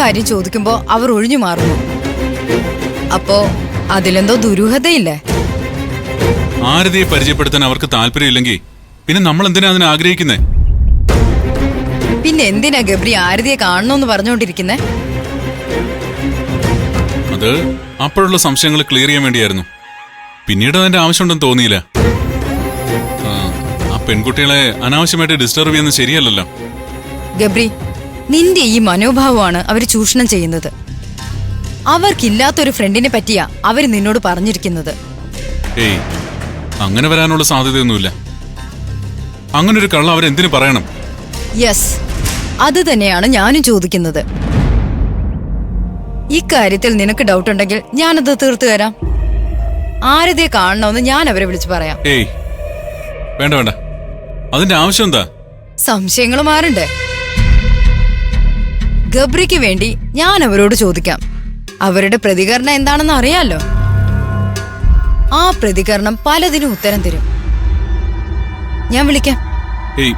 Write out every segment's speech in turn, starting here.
കാര്യം ചോദിക്കുമ്പോ അവർ ഒഴിഞ്ഞു മാറുന്നു. അപ്പോ അതിലെന്തോ ദുരൂഹതയില്ലേ? ആരതിയെ പരിചയപ്പെടുത്താൻ അവർക്ക് താല്പര്യമില്ലെങ്കിൽ പിന്നെ നമ്മൾ എന്തിനാ അതിനെ ആഗ്രഹിക്കുന്നേ? പിന്നെ എന്തിനാ ഗബ്രി ആരതിയെ കാണണമെന്ന് പറഞ്ഞുകൊണ്ടിരിക്കുന്നേ? അത് അപ്പോഴുള്ള സംശയങ്ങൾ ക്ലിയർ ചെയ്യാൻ വേണ്ടിയായിരുന്നു. പിന്നീട് അതിന്റെ ആവശ്യമുണ്ടെന്ന് തോന്നിയില്ല. ആ പെൺകുട്ടികളെ അനാവശ്യമായിട്ട് ഡിസ്റ്റർബ് ചെയ്യുന്നത് ശരിയല്ലല്ലോ. ഗബ്രി, നിന്റെ ഈ മനോഭാവമാണ് അവർ ചൂഷണം ചെയ്യുന്നത്. അവർക്കില്ലാത്തൊരു ഫ്രണ്ടിനെ പറ്റിയാ അവര് നിന്നോട് പറഞ്ഞിരിക്കുന്നത്. ഏയ്, അങ്ങനെ വരാനുള്ള സാധ്യതയൊന്നുമില്ല. അങ്ങനൊരു കള്ള അവരെന്തിനു പറയണം? യെസ്, അത് തന്നെയാണ് ഞാനും ചോദിക്കുന്നത്. ഇക്കാര്യത്തിൽ നിനക്ക് ഡൗട്ട് ഉണ്ടെങ്കിൽ ഞാനത് തീർത്തു തരാം. ആരതിയെ കാണണമെന്ന് ഞാൻ അവരെ വിളിച്ചു പറയാം. ഏയ് വേണ്ട വേണ്ട, അതിന്റെ ആവശ്യം എന്താ? സംശയങ്ങൾ മാറണ്ടേ? ഗബ്രിക്ക് വേണ്ടി ഞാൻ അവരോട് ചോദിക്കാം. അവരുടെ പ്രതികരണം എന്താണെന്ന് അറിയാലോ. ആ പ്രതികരണം പലതിനും ഉത്തരം തരും. ഞാൻ വിളിക്കാം. Hey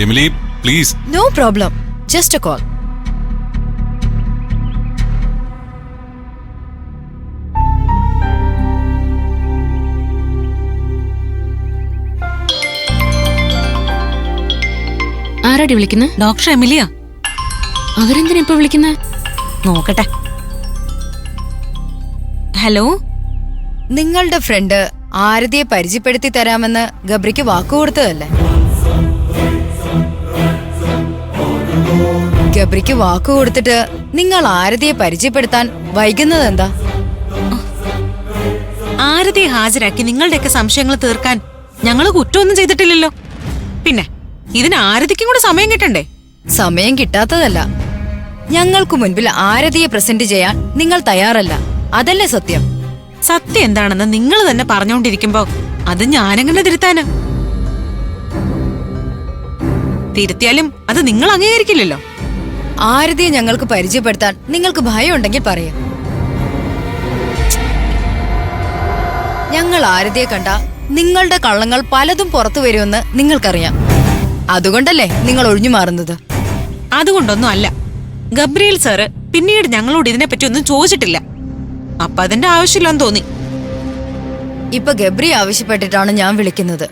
Emily, please. No problem, just a call. ആരാടി വിളിക്കുന്നത്? ഡോക്ടർ എമിലിയാ. അവരെന്തിനാ ഇപ്പൊ വിളിക്കുന്നത്? നോക്കട്ടെ. ഹലോ, നിങ്ങളുടെ ഫ്രണ്ട് ആരതിയെ പരിചയപ്പെടുത്തി തരാമെന്ന് ഗബ്രിക്ക് വാക്കുകൊടുത്തതല്ലേ? ഗബ്രിക്ക് വാക്കുകൊടുത്തിട്ട് നിങ്ങൾ ആരതിയെ പരിചയപ്പെടുത്താൻ വൈകുന്നത് എന്താ? ആരതിയെ ഹാജരാക്കി നിങ്ങളുടെയൊക്കെ സംശയങ്ങൾ തീർക്കാൻ ഞങ്ങള് കുറ്റമൊന്നും ചെയ്തിട്ടില്ലല്ലോ. പിന്നെ ഇതിന് ആരതിക്കും കൂടെ സമയം കിട്ടണ്ടേ? സമയം കിട്ടാത്തതല്ല, ഞങ്ങൾക്ക് മുൻപിൽ ആരതിയെ പ്രസന്റ് ചെയ്യാൻ നിങ്ങൾ തയ്യാറല്ല. അതല്ലേ സത്യം? സത്യം എന്താണെന്ന് നിങ്ങൾ തന്നെ പറഞ്ഞുകൊണ്ടിരിക്കുമ്പോ അത് ഞാനെങ്ങനെ തിരുത്താന്? തിരുത്തിയാലും അത് നിങ്ങൾ അംഗീകരിക്കില്ലല്ലോ. ആരതിയെ ഞങ്ങൾക്ക് പരിചയപ്പെടുത്താൻ നിങ്ങൾക്ക് ഭയം ഉണ്ടെങ്കിൽ പറയാം. ഞങ്ങൾ ആരതിയെ കണ്ട നിങ്ങളുടെ കള്ളങ്ങൾ പലതും പുറത്തു വരുമെന്ന് നിങ്ങൾക്കറിയാം. അതുകൊണ്ടല്ലേ നിങ്ങൾ ഒഴിഞ്ഞു മാറുന്നത്? അതുകൊണ്ടൊന്നും അല്ല. ഗബ്രിയേൽ സാറ് പിന്നീട് ഞങ്ങളോട് ഇതിനെപ്പറ്റി ഒന്നും ചോദിച്ചിട്ടില്ല. അപ്പൊ അതിന്റെ ആവശ്യമില്ലെന്ന് തോന്നി. ഇപ്പൊ ഗബ്രി ആവശ്യപ്പെട്ടിട്ടാണ് ഞാൻ വിളിക്കുന്നത്.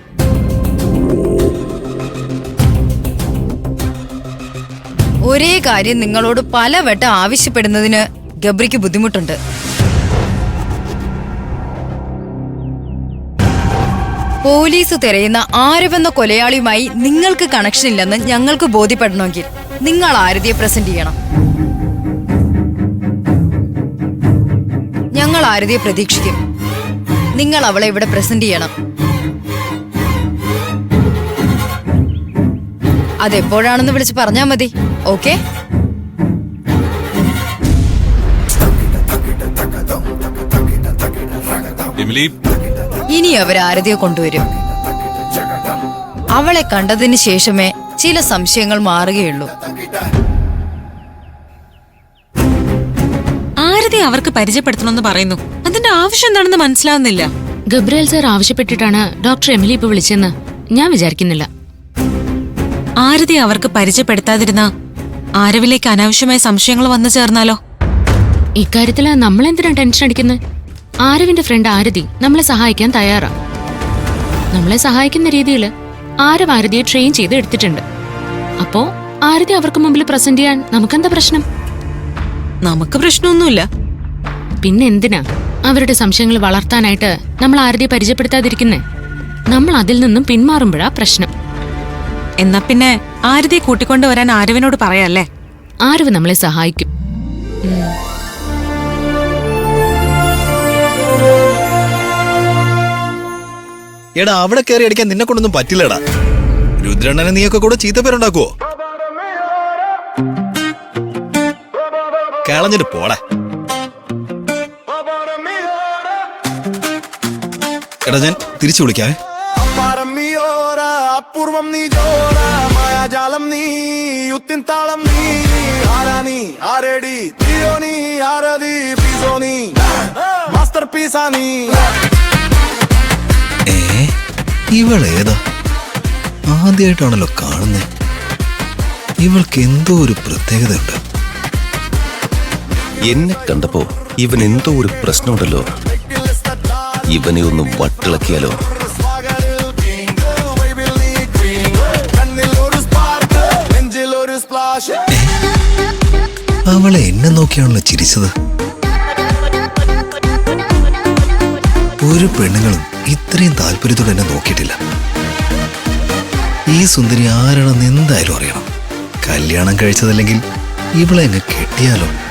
ഒരേ കാര്യം നിങ്ങളോട് പലവട്ടം ആവശ്യപ്പെടുന്നതിന് ഗബ്രിക്ക് ബുദ്ധിമുട്ടുണ്ട്. പോലീസ് തിരയുന്ന ആരവെന്ന കൊലയാളിയുമായി നിങ്ങൾക്ക് കണക്ഷൻ ഇല്ലെന്ന് ഞങ്ങൾക്ക് ബോധ്യപ്പെടണമെങ്കിൽ നിങ്ങൾ ആരതിയെ പ്രസന്റ് ചെയ്യണം. ഞങ്ങൾ ആരതിയെ പ്രതീക്ഷിക്കും. നിങ്ങൾ അവളെ ഇവിടെ പ്രസന്റ് ചെയ്യണം. അതെപ്പോഴാണെന്ന് വിളിച്ച് പറഞ്ഞാ മതി. ഓക്കെ? ഇനി അവർ ആരതിയെ കൊണ്ടുവരും. അവളെ കണ്ടതിന് ശേഷമേ ചില സംശയങ്ങൾ മാറുകയുള്ളൂ. ആരതി അവർക്ക് പരിചയപ്പെടുത്തണമെന്ന് പറയുന്നു. അതിന്റെ ആവശ്യം എന്താണെന്ന് മനസ്സിലാവുന്നില്ല. ഗബ്രിയേൽ സാർ ആവശ്യപ്പെട്ടിട്ടാണ് ഡോക്ടർ എമിലി ഇപ്പൊ വിളിച്ചെന്ന് ഞാൻ വിചാരിക്കുന്നില്ല. ആരതി അവർക്ക് പരിചയപ്പെടുത്താതിരുന്ന ആരവിലേക്ക് അനാവശ്യമായ സംശയങ്ങൾ വന്നു ചേർന്നാലോ? ഇക്കാര്യത്തില് നമ്മളെന്തിനാ ടെൻഷൻ അടിക്കുന്നത്? ആരവിന്റെ ഫ്രണ്ട് ആരതി നമ്മളെ സഹായിക്കാൻ തയ്യാറാ. നമ്മളെ സഹായിക്കുന്ന രീതിയിൽ ആരവ് ആരതിയെ ട്രെയിൻ ചെയ്ത് എടുത്തിട്ടുണ്ട്. അപ്പോ ആരതി അവർക്ക് മുമ്പിൽ പ്രസന്റ് ചെയ്യാൻ നമുക്കെന്താ പ്രശ്നം? നമുക്ക് പ്രശ്നമൊന്നുമില്ല. പിന്നെ എന്തിനാ അവരുടെ സംശയങ്ങൾ വളർത്താനായിട്ട് നമ്മൾ ആരതിയെ പരിചയപ്പെടുത്താതിരിക്കുന്നേ? നമ്മൾ അതിൽ നിന്നും പിന്മാറുമ്പോഴാ പ്രശ്നം. എന്നാ പിന്നെ ആരതിയെ കൂട്ടിക്കൊണ്ടുവരാൻ ആരവിനോട് പറയാല്ലേ? ആരവ് നമ്മളെ സഹായിക്കും. എടാ, അവിടെ കയറി അടിക്കാൻ നിന്നെ കൊണ്ടൊന്നും പറ്റില്ലടാ. രുദ്രണ്ണനെ നീയൊക്കെ കൂടെ ചീത്തപ്പേരുണ്ടാക്കുവോ? കളഞ്ഞിട്ട് പോടാ. എടാ, ഞാൻ തിരിച്ചു വിളിക്കാവേ. ഇവളേതാ? ആദ്യമായിട്ടാണല്ലോ കാണുന്നേ. ഇവൾക്ക് എന്തോ ഒരു പ്രത്യേകത ഉണ്ട്. എന്നെ കണ്ടപ്പോ ഇവൻ എന്തോ ഒരു പ്രശ്നമുണ്ടല്ലോ. ഇവനെ ഒന്ന് വട്ടിളക്കിയാലോ? അവളെ എന്നെ നോക്കിയാണല്ലോ ചിരിച്ചത്. ഒരു പെണ്ണുങ്ങളും ഇത്രയും താല്പര്യത്തോടെ എന്നെ നോക്കിയിട്ടില്ല. ഈ സുന്ദരി ആരാണെന്ന് എന്തായാലും അറിയണം. കല്യാണം കഴിച്ചതല്ലെങ്കിൽ ഇവളെ എന്നെ കെട്ടിയാലോ?